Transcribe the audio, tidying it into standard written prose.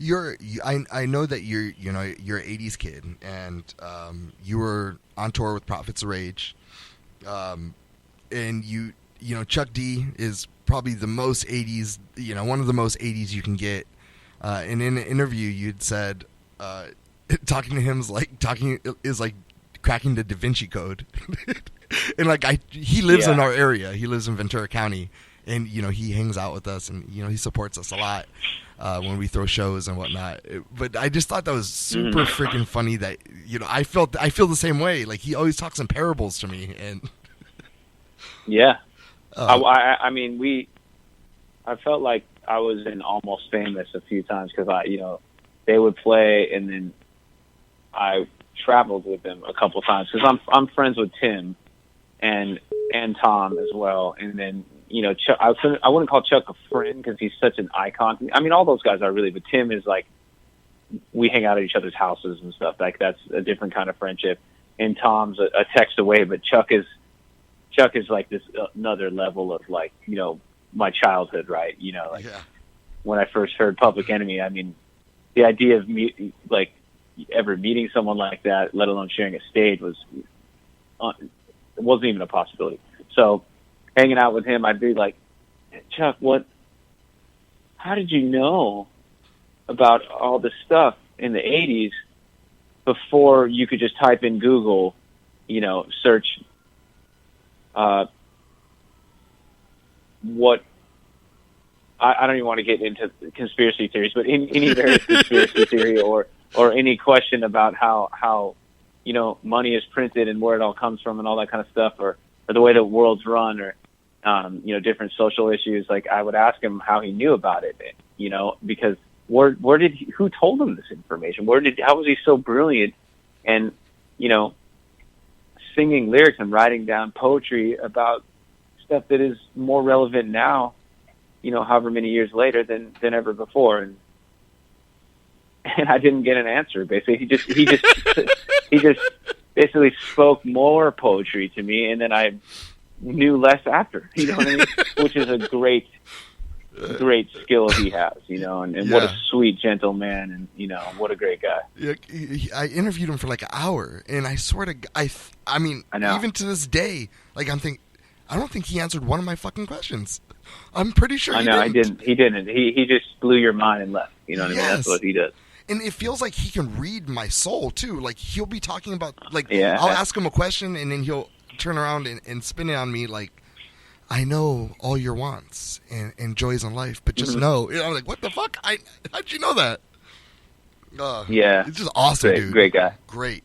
I know that you're an '80s kid, and you were on tour with Prophets of Rage, and Chuck D is probably the most '80s, one of the most '80s you can get. And in an interview, you'd said talking to him is like cracking the Da Vinci Code, and he lives in our area. He lives in Ventura County, and he hangs out with us, and he supports us a lot. When we throw shows and whatnot, but I just thought that was super freaking funny. That I feel the same way. Like, he always talks in parables to me, and yeah, I felt like I was in Almost Famous a few times because they would play, and then I traveled with them a couple times because I'm friends with Tim and Tom as well, and then. Chuck, I wouldn't call Chuck a friend because he's such an icon. I mean, all those guys are really, but Tim is like, we hang out at each other's houses and stuff. Like, that's a different kind of friendship. And Tom's a text away, but Chuck is like this another level of like, my childhood, right? When I first heard Public Enemy, I mean, the idea of ever meeting someone like that, let alone sharing a stage, it wasn't even a possibility. So, hanging out with him, I'd be like, Chuck, how did you know about all this stuff in the 80s before you could just type in Google, search what, I don't even want to get into conspiracy theories, but any various conspiracy theory or any question about how money is printed and where it all comes from and all that kind of stuff, or the way the world's run, or different social issues. Like, I would ask him how he knew about it, because who told him this information? How was he so brilliant? And, singing lyrics and writing down poetry about stuff that is more relevant now, however many years later than ever before. And I didn't get an answer. Basically, he just basically spoke more poetry to me, and then I knew less after, what I mean? Which is a great skill he has, and what a sweet, gentle man, and, what a great guy. Yeah, I interviewed him for like an hour, and I swear to God, I mean, even to this day, like, I don't think he answered one of my fucking questions. I'm pretty sure he didn't. He didn't. He just blew your mind and left. You know what I mean? That's what he does. And it feels like he can read my soul, too. Like, he'll be talking about, I'll ask him a question, and then he'll turn around and spin it on me like, I know all your wants and joys in life, but just know. I'm like, what the fuck? How'd you know that? Yeah. It's just awesome, dude. Great guy. Great.